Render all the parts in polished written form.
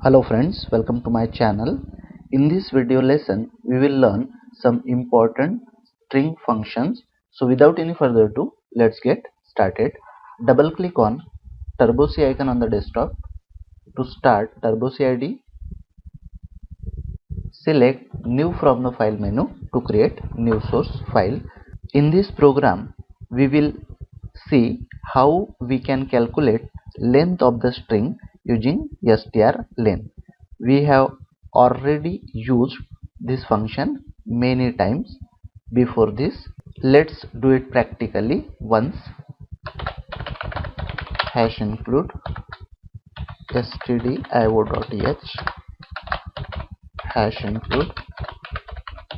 Hello friends, welcome to my channel. In this video lesson, we will learn some important string functions. So without any further ado, let's get started. Double click on Turbo C icon on the desktop. To start Turbo C ID, select New from the file menu to create new source file. In this program, we will see how we can calculate length of the string using strlen. We have already used this function many times before this. Let's do it practically once. Hash include stdio.h hash include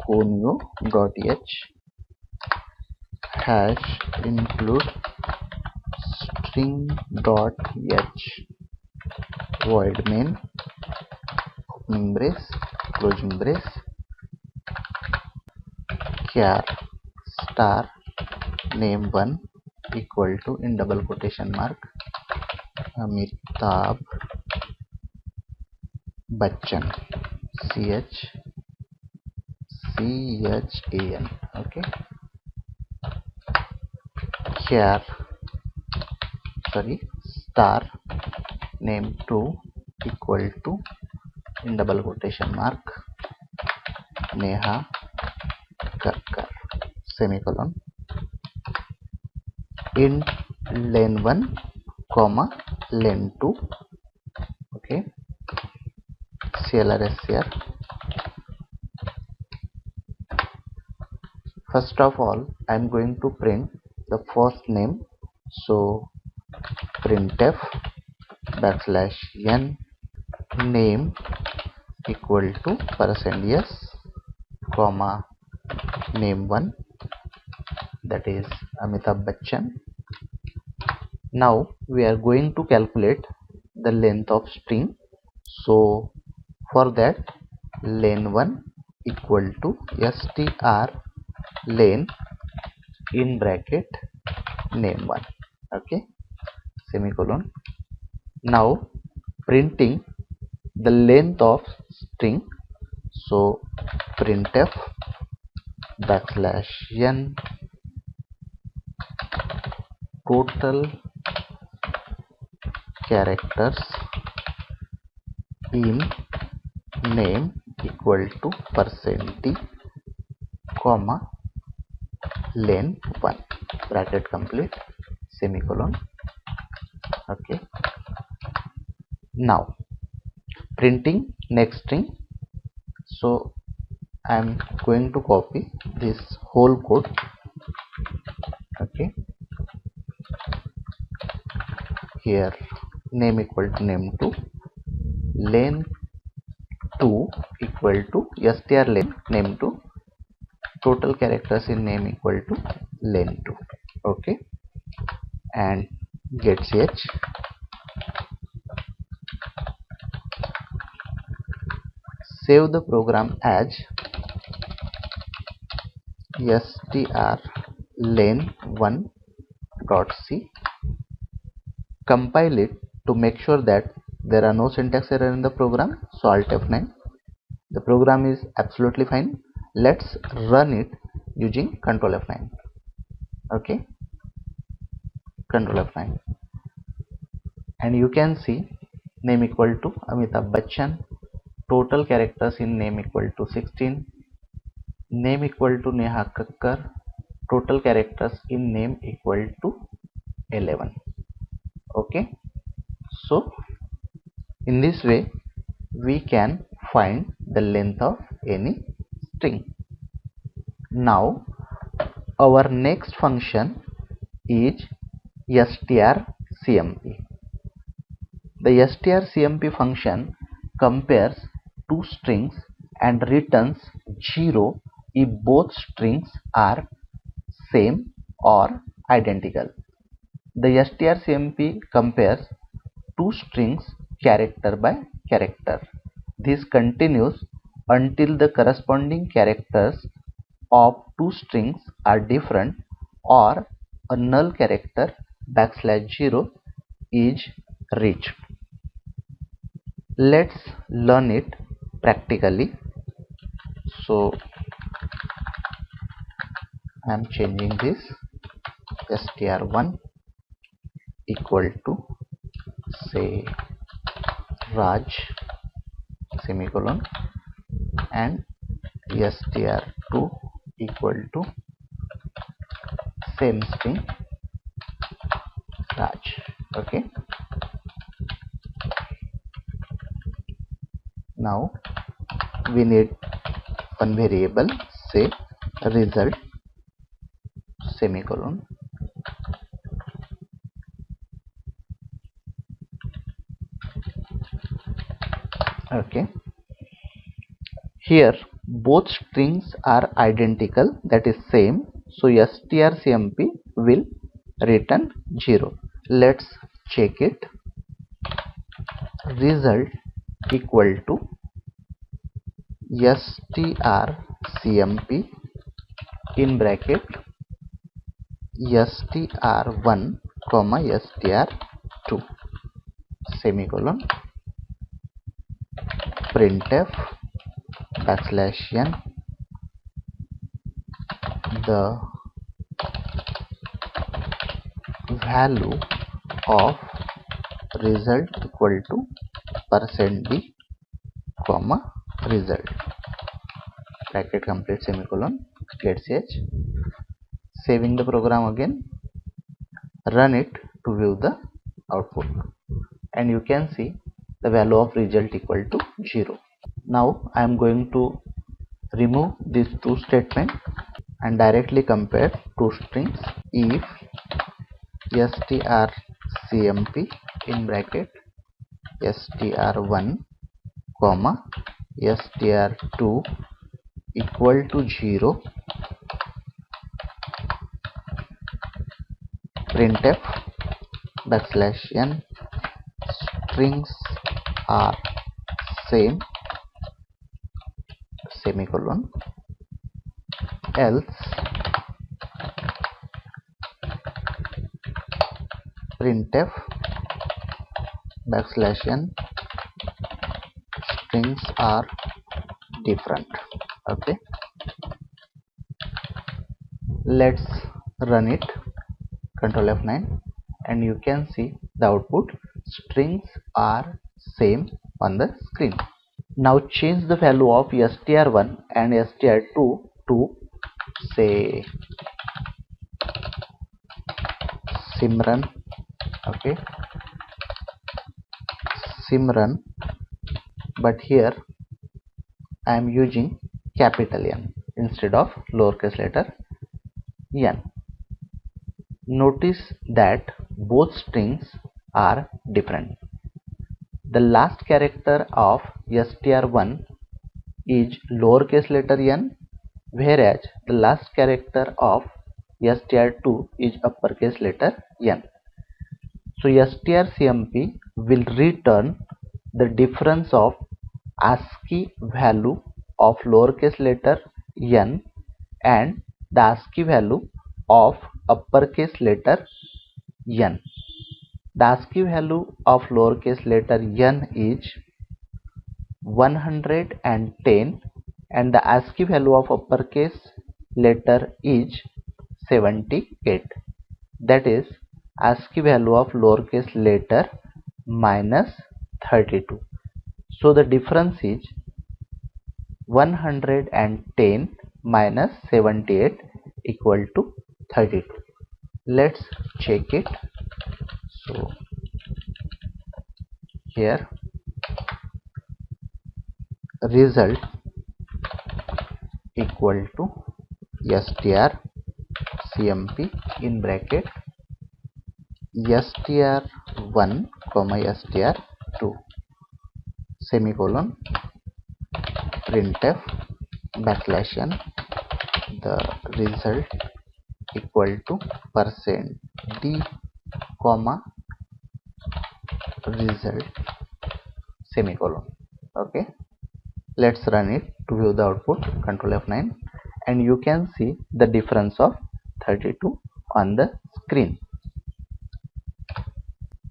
conio.h hash include string.h void main opening brace closing brace char star name1 equal to in double quotation mark Amitabh Bachchan CHAN. Okay, char star name2 equal to in double quotation mark Neha Kakkar semicolon int len1 comma len2. Okay, CLRSCR. First of all, I am going to print the first name, so printf \n name equal to %s comma name1, that is Amitabh Bachchan. Now we are going to calculate the length of string, so for that len1 equal to strlen in bracket name1. Okay, semicolon. Now printing the length of string, so printf \n total characters in name equal to %t comma len1 bracket complete semicolon. Okay, now printing next string, so I am going to copy this whole code. Okay, here name equal to name2, len2 equal to strlen name2, total characters in name equal to len2. Okay, and get ch. Save the program as strlen1.c. Compile it to make sure that there are no syntax error in the program, so Alt F9. The program is absolutely fine. Let's run it using Control F9. Okay, Control F9, and you can see name equal to Amitabh Bachchan, total characters in name equal to 16, name equal to Neha Kakkar, total characters in name equal to 11. Okay, so in this way we can find the length of any string. Now our next function is strcmp. The strcmp function compares two strings and returns 0 if both strings are same or identical. The strcmp compares two strings character by character. This continues until the corresponding characters of two strings are different or a null character \0 is reached. Let's learn it practically. So I am changing this str1 equal to say Raj semicolon and str2 equal to same string Raj. Okay, now we need one variable, say result semicolon. Okay, here both strings are identical, that is same, so strcmp will return 0. Let's check it. Result equal to strcmp in bracket str1 comma str2 semicolon printf backslash n the value of result equal to %d comma result bracket complete semicolon. Let's ch. Saving the program again, run it to view the output, and you can see the value of result equal to 0. Now I am going to remove these two statements and directly compare two strings. If strcmp in bracket str1 comma str2 equal to 0, printf backslash n strings are same semicolon else printf backslash n strings are different. Okay, let's run it, control F9, and you can see the output strings are same on the screen. Now change the value of str1 and str2 to say Simran. Okay, Simran, but here I am using capital N instead of lowercase letter n. Notice that both strings are different. The last character of str1 is lowercase letter n, whereas the last character of str2 is uppercase letter n. So strcmp will return the difference of ASCII value of lowercase letter n and the ASCII value of uppercase letter n. The ASCII value of lowercase letter n is 110 and the ASCII value of uppercase letter is 78. That is ASCII value of lowercase letter minus 32. So the difference is 110 minus 78 equal to 32. Let's check it. So here result equal to strcmp in bracket str1 comma str2 semicolon printf backslash n the result equal to %d comma result semicolon. Okay, let's run it to view the output, control F9, and you can see the difference of 32 on the screen.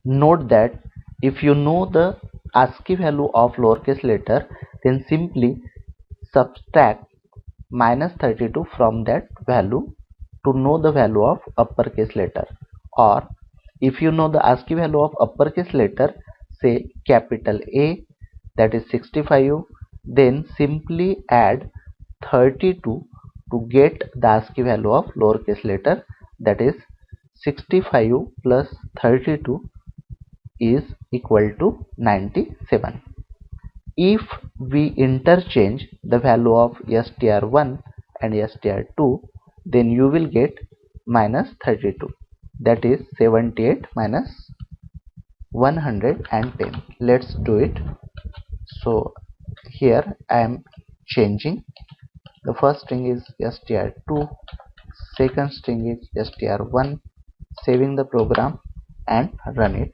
Note that if you know the ASCII value of lowercase letter, then simply subtract minus 32 from that value to know the value of uppercase letter. Or if you know the ASCII value of uppercase letter, say capital A, that is 65, then simply add 32 to get the ASCII value of lowercase letter, that is 65 plus 32 is equal to 97. If we interchange the value of str1 and str2, then you will get minus 32, that is 78 minus 110. Let's do it. So here I am changing. The first string is str2, second string is str1, saving the program and run it,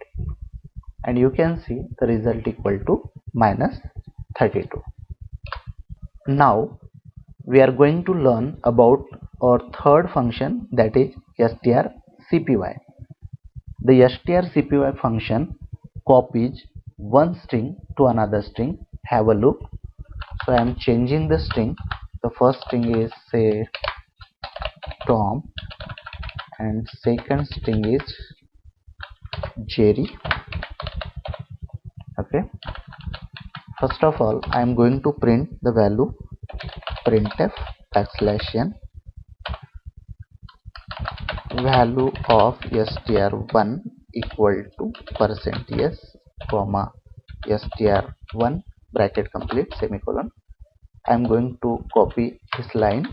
and you can see the result equal to minus 32. Now we are going to learn about our third function, that is strcpy. The strcpy function copies one string to another string. Have a look. So I am changing the string. The first string is say Tom and second string is Jerry. Okay. First of all, I am going to print the value printf \n value of str1 equal to %s comma str1 bracket complete semicolon. I am going to copy this line.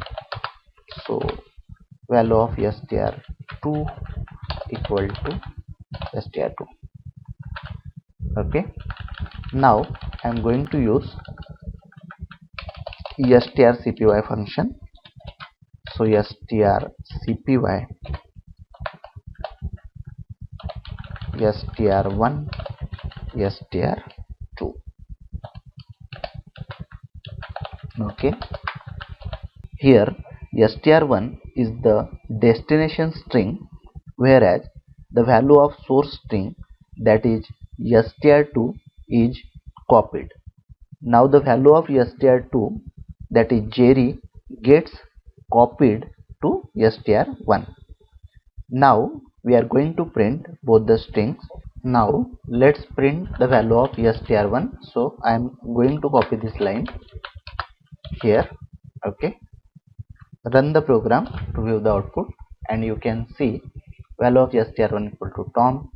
So value of str2 equal to str2. Okay. Now I am going to use strcpy function. So strcpy str1 str2. Okay. Here str1 is the destination string, whereas the value of source string, that is str2, is copied. Now the value of str2, that is Jerry, gets copied to str1. Now we are going to print both the strings. Now let's print the value of str1. So I am going to copy this line here. Okay. Run the program to view the output, and you can see value of str1 equal to Tom,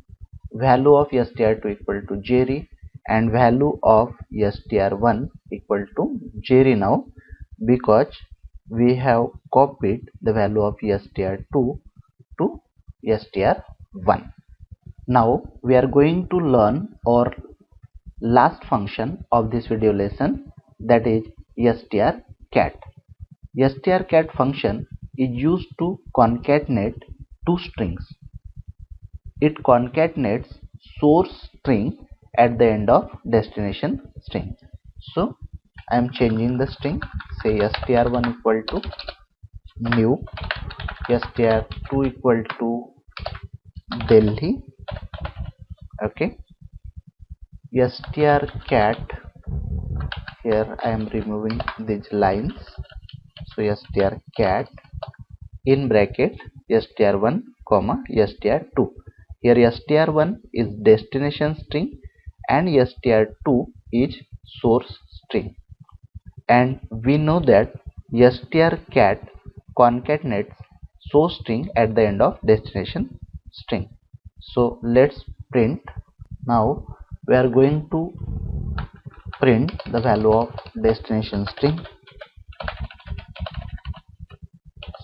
value of str2 equal to Jerry, and value of str1 equal to Jerry now, because we have copied the value of str2 to str1. Now we are going to learn our last function of this video lesson, that is strcat. Strcat function is used to concatenate two strings. It concatenates source string at the end of destination string. So I am changing the string. Say str1 equal to new, str2 equal to Delhi. Okay. strcat, here I am removing these lines. So strcat in bracket str1 comma str2. Here str1 is destination string and str2 is source string, and we know that strcat concatenates source string at the end of destination string. So let's print. Now we are going to print the value of destination string.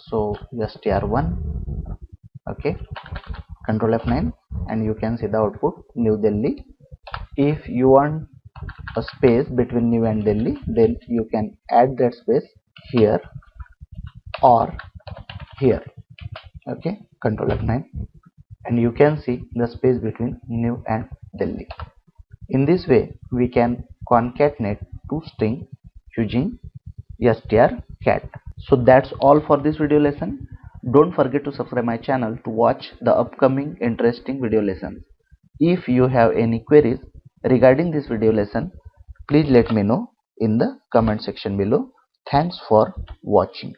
So str1. Okay. Control F9, and you can see the output New Delhi. If you want a space between New and Delhi, then you can add that space here or here. Okay. Control F9, and you can see the space between New and Delhi. In this way we can concatenate two strings using strcat. So that's all for this video lesson. Don't forget to subscribe my channel to watch the upcoming interesting video lessons. If you have any queries, regarding this video lesson, please let me know in the comment section below. Thanks for watching.